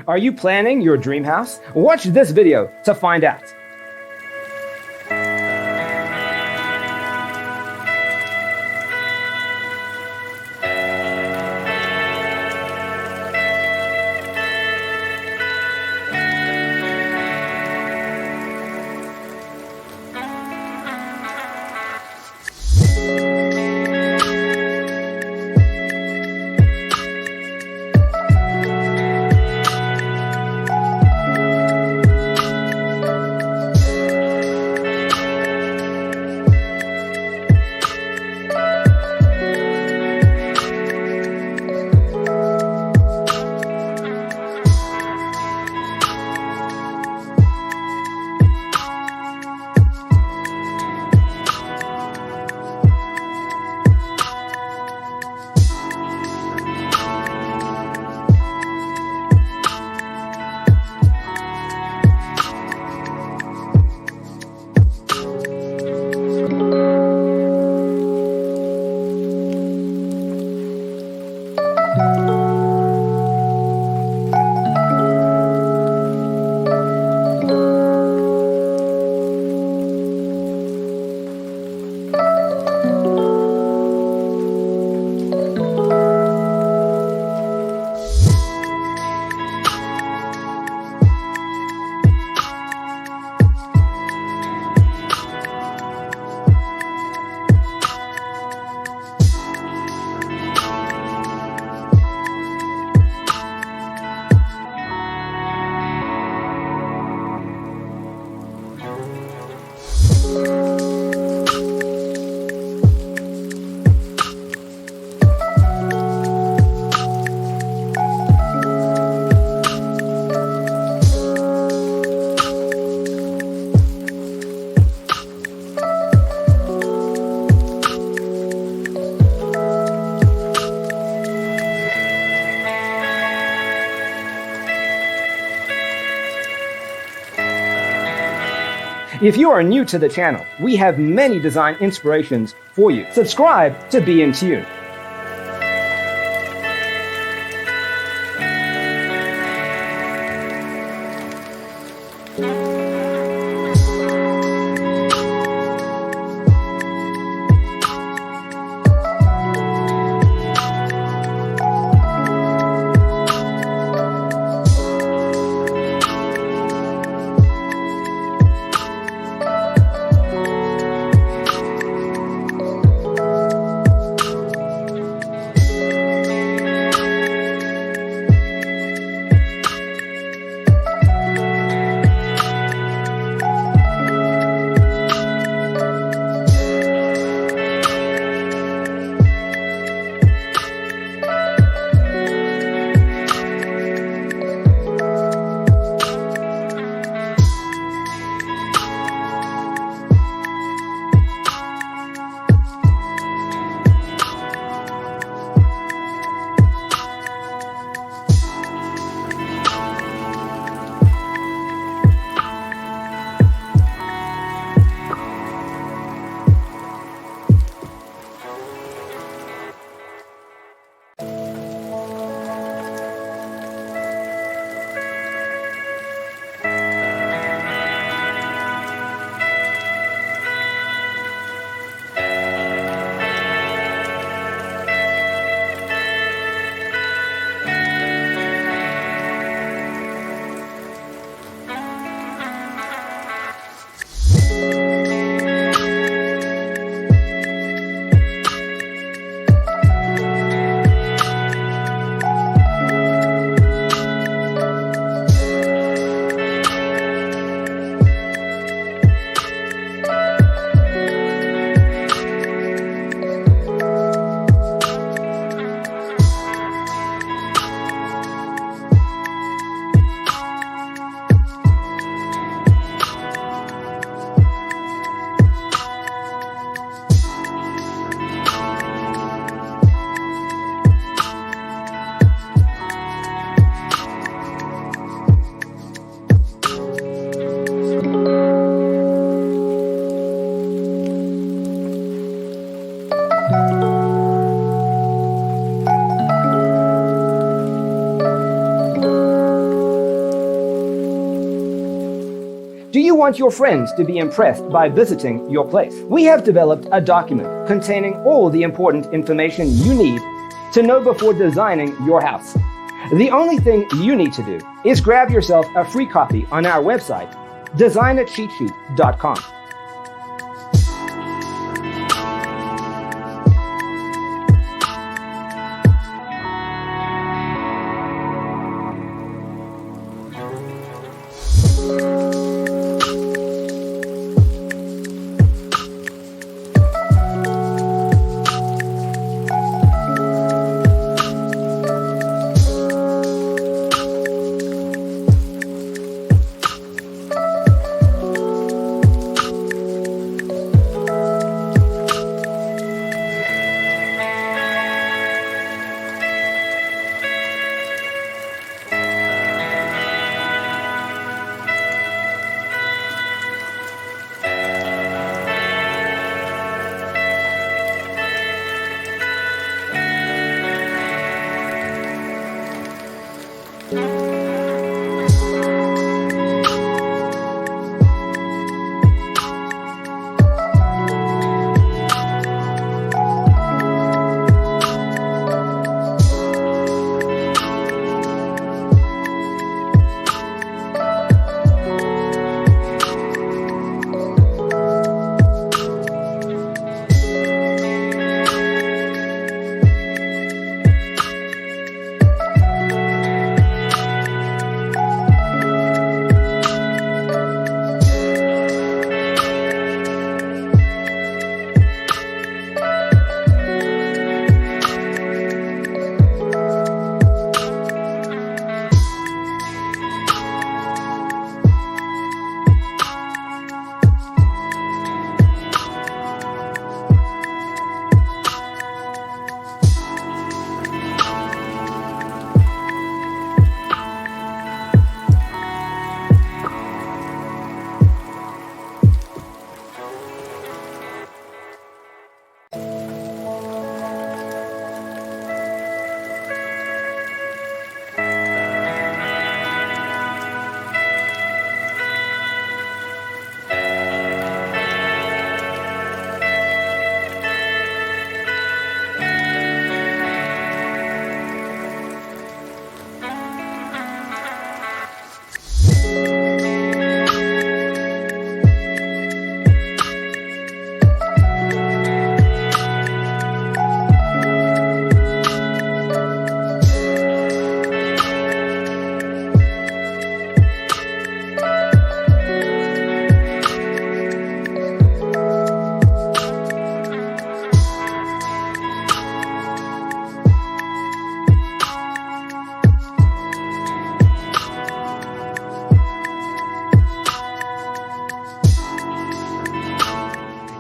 Are you planning your dream house? Watch this video to find out. If you are new to the channel, we have many design inspirations for you. Subscribe to be in tune. Do you want your friends to be impressed by visiting your place? We have developed a document containing all the important information you need to know before designing your house. The only thing you need to do is grab yourself a free copy on our website, designercheatsheet.com.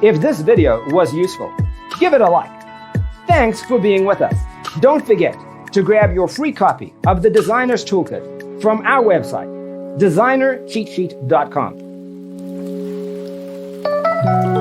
If this video was useful, give it a like. Thanks for being with us. Don't forget to grab your free copy of the Designer's Toolkit from our website, designercheatsheet.com.